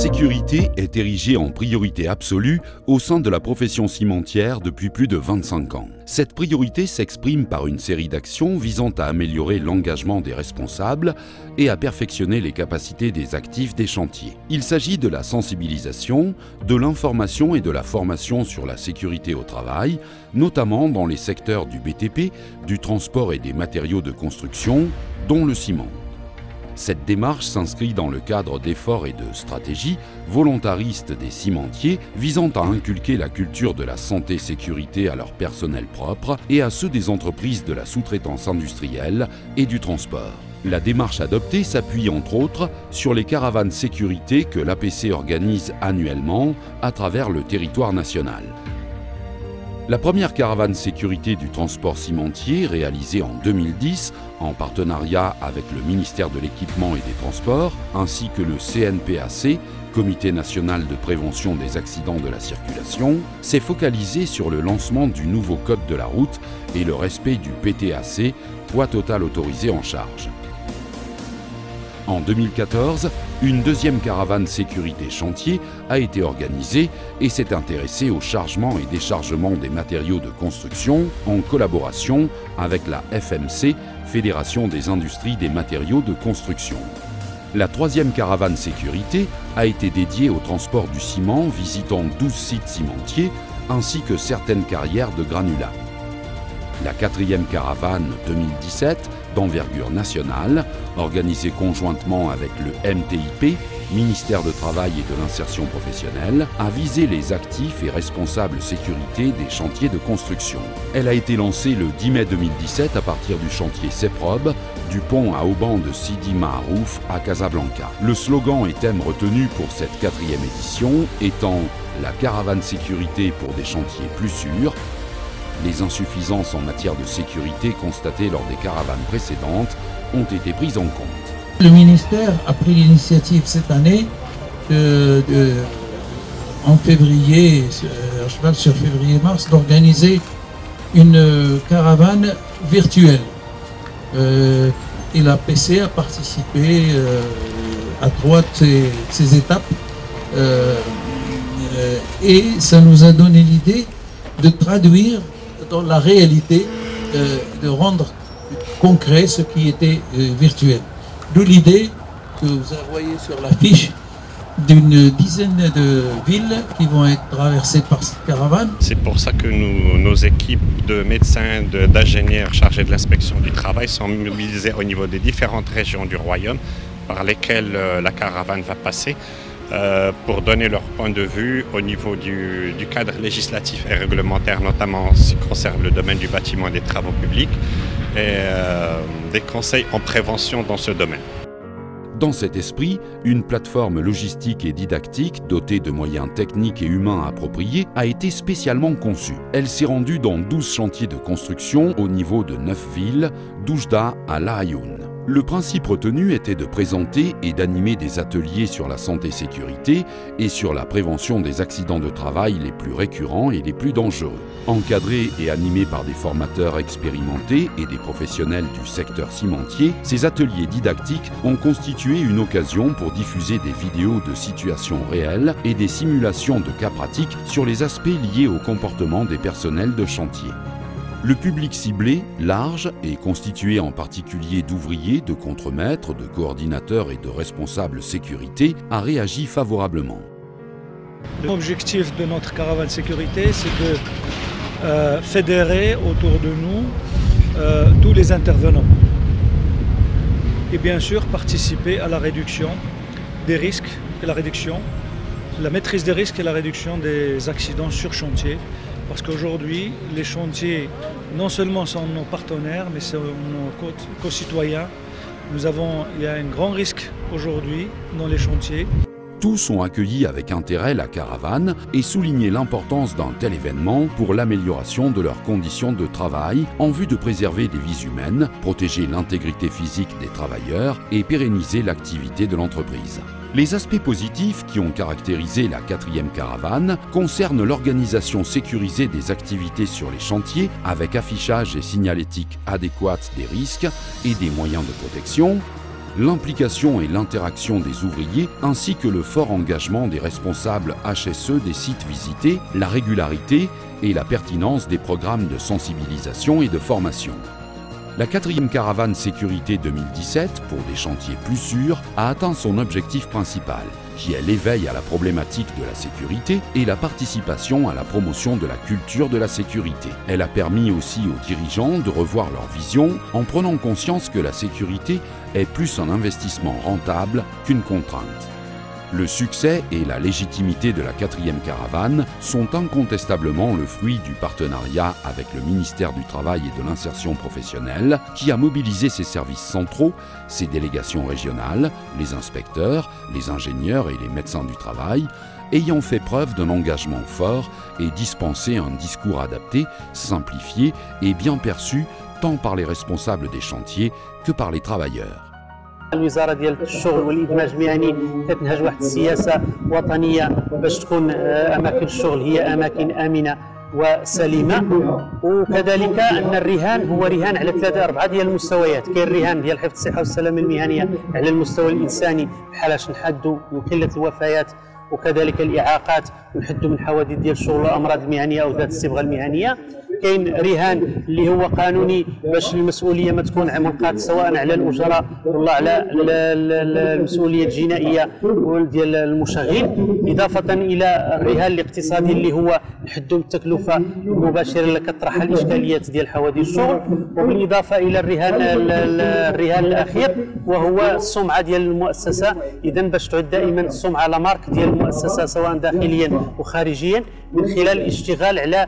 sécurité est érigée en priorité absolue au sein de la profession cimentière depuis plus de 25 ans. Cette priorité s'exprime par une série d'actions visant à améliorer l'engagement des responsables et à perfectionner les capacités des actifs des chantiers. Il s'agit de la sensibilisation, de l'information et de la formation sur la sécurité au travail, notamment dans les secteurs du BTP, du transport et des matériaux de construction, dont le ciment. Cette démarche s'inscrit dans le cadre d'efforts et de stratégies volontaristes des cimentiers visant à inculquer la culture de la santé-sécurité à leur personnel propre et à ceux des entreprises de la sous-traitance industrielle et du transport. La démarche adoptée s'appuie entre autres sur les caravanes sécurité que l'APC organise annuellement à travers le territoire national. La première caravane sécurité du transport cimentier, réalisée en 2010 en partenariat avec le ministère de l'Équipement et des Transports, ainsi que le CNPAC, Comité national de prévention des accidents de la circulation, s'est focalisée sur le lancement du nouveau code de la route et le respect du PTAC, poids total autorisé en charge. En 2014, une deuxième caravane sécurité chantier a été organisée et s'est intéressée au chargement et déchargement des matériaux de construction en collaboration avec la FMC, Fédération des industries des matériaux de construction. La troisième caravane sécurité a été dédiée au transport du ciment visitant 12 sites cimentiers ainsi que certaines carrières de granulats. La quatrième caravane 2017, d'envergure nationale, organisée conjointement avec le MTIP, Ministère de Travail et de l'Insertion professionnelle, a visé les actifs et responsables sécurité des chantiers de construction. Elle a été lancée le 10 mai 2017 à partir du chantier CEPROB, du pont à Auban de Sidi Maharouf à Casablanca. Le slogan et thème retenu pour cette quatrième édition étant « La caravane sécurité pour des chantiers plus sûrs », les insuffisances en matière de sécurité constatées lors des caravanes précédentes ont été prises en compte. Le ministère a pris l'initiative cette année en février, sur février-mars, d'organiser une caravane virtuelle. Et la PC a participé à 3 de ces étapes et ça nous a donné l'idée de traduire dans la réalité, de rendre concret ce qui était virtuel. D'où l'idée que vous voyez sur l'affiche d'une dizaine de villes qui vont être traversées par cette caravane. C'est pour ça que nos équipes de médecins, d'ingénieurs chargés de l'inspection du travail sont mobilisées au niveau des différentes régions du royaume par lesquelles la caravane va passer. Pour donner leur point de vue au niveau du cadre législatif et réglementaire, notamment en ce qui concerne le domaine du bâtiment et des travaux publics, et des conseils en prévention dans ce domaine. Dans cet esprit, une plateforme logistique et didactique dotée de moyens techniques et humains appropriés a été spécialement conçue. Elle s'est rendue dans 12 chantiers de construction au niveau de 9 villes, d'Oujda à La Ayoun. Le principe retenu était de présenter et d'animer des ateliers sur la santé-sécurité et sur la prévention des accidents de travail les plus récurrents et les plus dangereux. Encadrés et animés par des formateurs expérimentés et des professionnels du secteur cimentier, ces ateliers didactiques ont constitué une occasion pour diffuser des vidéos de situations réelles et des simulations de cas pratiques sur les aspects liés au comportement des personnels de chantier. Le public ciblé, large et constitué en particulier d'ouvriers, de contremaîtres, de coordinateurs et de responsables sécurité, a réagi favorablement. L'objectif de notre caravane sécurité, c'est de fédérer autour de nous tous les intervenants et bien sûr participer à la réduction des risques et la maîtrise des risques et la réduction des accidents sur chantier. Parce qu'aujourd'hui, les chantiers, non seulement sont nos partenaires, mais sont nos concitoyens. Il y a un grand risque aujourd'hui dans les chantiers. Tous ont accueilli avec intérêt la caravane et souligné l'importance d'un tel événement pour l'amélioration de leurs conditions de travail en vue de préserver des vies humaines, protéger l'intégrité physique des travailleurs et pérenniser l'activité de l'entreprise. Les aspects positifs qui ont caractérisé la quatrième caravane concernent l'organisation sécurisée des activités sur les chantiers avec affichage et signalétique adéquate des risques et des moyens de protection, l'implication et l'interaction des ouvriers ainsi que le fort engagement des responsables HSE des sites visités, la régularité et la pertinence des programmes de sensibilisation et de formation. La 4e caravane sécurité 2017, pour des chantiers plus sûrs, a atteint son objectif principal, qui est l'éveil à la problématique de la sécurité et la participation à la promotion de la culture de la sécurité. Elle a permis aussi aux dirigeants de revoir leur vision en prenant conscience que la sécurité est plus un investissement rentable qu'une contrainte. Le succès et la légitimité de la 4e caravane sont incontestablement le fruit du partenariat avec le ministère du Travail et de l'Insertion professionnelle qui a mobilisé ses services centraux, ses délégations régionales, les inspecteurs, les ingénieurs et les médecins du travail, ayant fait preuve d'un engagement fort et dispensé un discours adapté, simplifié et bien perçu tant par les responsables des chantiers que par les travailleurs. الوزاره ديال الشغل والادماج المهني كتنهج واحد السياسه وطنيه باش تكون اماكن الشغل هي اماكن امنه وسليمه، وكذلك ان الرهان هو رهان على 3-4 ديال المستويات. كاين الرهان ديال حفظ الصحه والسلامه المهنيه على المستوى الانساني بحال باش نحدوا من قله الوفيات وكذلك الاعاقات ونحدوا من حوادث ديال الشغل والامراض المهنيه او ذات الصبغه المهنيه. كاين رهان اللي هو قانوني باش المسؤوليه ما تكون ملقات سواء على الاجراء ولا على المسؤوليه الجنائيه ديال المشغل، اضافه الى الرهان الاقتصادي اللي هو نحدوا التكلفه المباشره اللي كطرح الاشكاليات ديال حوادث الشغل، وبالاضافه الى الرهان الاخير وهو السمعه ديال المؤسسه. اذا باش تعد دائما السمعه لا مارك ديال المؤسسه سواء داخليا وخارجيا من خلال الاشتغال على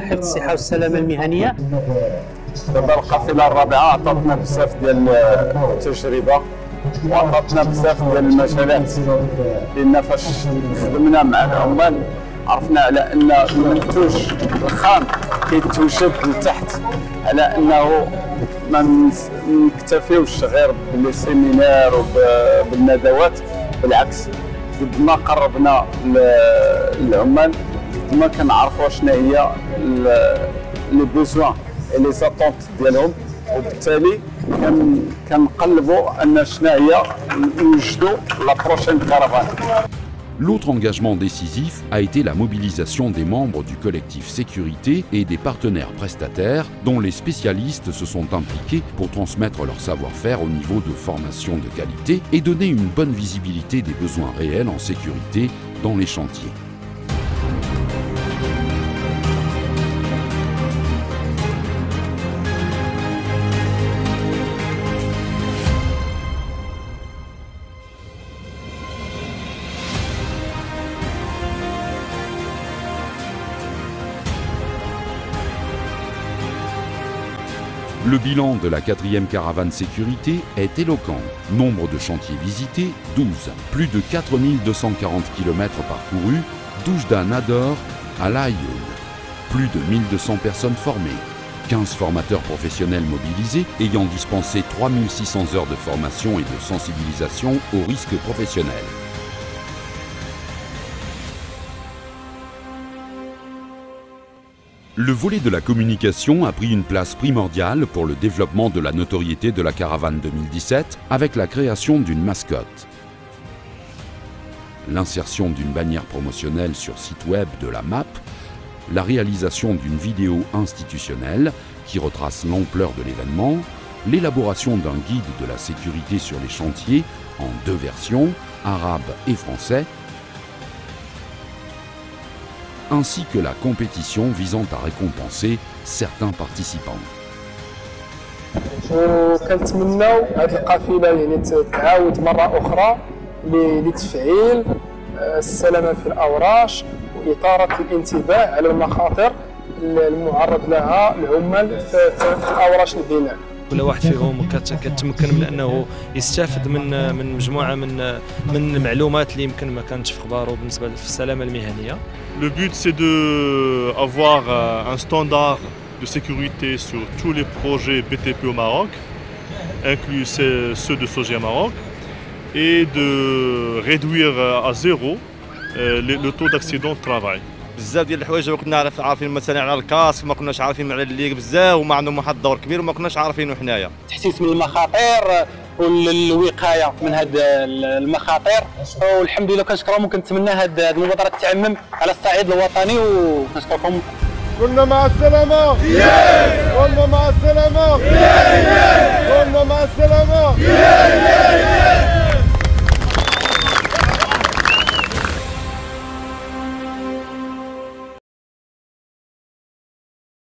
حفظ الصحه والسلامه المهنيه. دابا القافله الرابعه عطاتنا بزاف ديال التجربه وعطاتنا بزاف ديال المجالات، لان فاش خدمنا مع العمال عرفنا على ان المنتوج الخام كيتوجد لتحت، على انه ما نكتفيوش غير بالسيمينار وبالندوات، بالعكس قد ما قربنا للعمال ما كنعرفوا شنو هي لي بوزوان اي لي زاتونت ديالهم، وبالتالي كنقلبوا ان شنو هي نوجدوا لا بروشين كارافان. L'autre engagement décisif a été la mobilisation des membres du collectif sécurité et des partenaires prestataires dont les spécialistes se sont impliqués pour transmettre leur savoir-faire au niveau de formation de qualité et donner une bonne visibilité des besoins réels en sécurité dans les chantiers. Le bilan de la 4e caravane sécurité est éloquent. Nombre de chantiers visités, 12. Plus de 4240 km parcourus, d'Oujda Nador à La Aïeul. Plus de 1200 personnes formées. 15 formateurs professionnels mobilisés ayant dispensé 3600 heures de formation et de sensibilisation aux risques professionnels. Le volet de la communication a pris une place primordiale pour le développement de la notoriété de la caravane 2017 avec la création d'une mascotte. L'insertion d'une bannière promotionnelle sur site web de la MAP, la réalisation d'une vidéo institutionnelle qui retrace l'ampleur de l'événement, l'élaboration d'un guide de la sécurité sur les chantiers en 2 versions, arabe et français, ainsi que la compétition visant à récompenser certains participants. وكنتمناو هذه القافله يعني تعاود مره اخرى لتفعيل السلامه في الاوراش واثاره الانتباه على المخاطر المعرض لها العمال في الاوراش البناء. كل واحد فيهم كتمكن من انه يستافد من مجموعه من المعلومات اللي يمكن ما كانتش في خباره بالنسبه للسلامه المهنيه. Le but c'est d'avoir un standard de sécurité sur tous les projets BTP au Maroc, inclus ceux de Sogea Maroc, et de réduire à zéro le taux d'accident de travail. بزاف ديال الحوايج ما كنا عارفين مثلا على الكاسك، ما كناش عارفين على الليك بزاف، وما عندهم واحد الدور كبير وما كناش عارفينه حنايا. تحسيس من المخاطر، والوقايه من هذه المخاطر. والحمد لله كنشكرهم وكنتمنى هذه المبادره تعمم على الصعيد الوطني وكنشكركم. قلنا مع السلامة. قلنا مع السلامة. قلنا مع السلامة.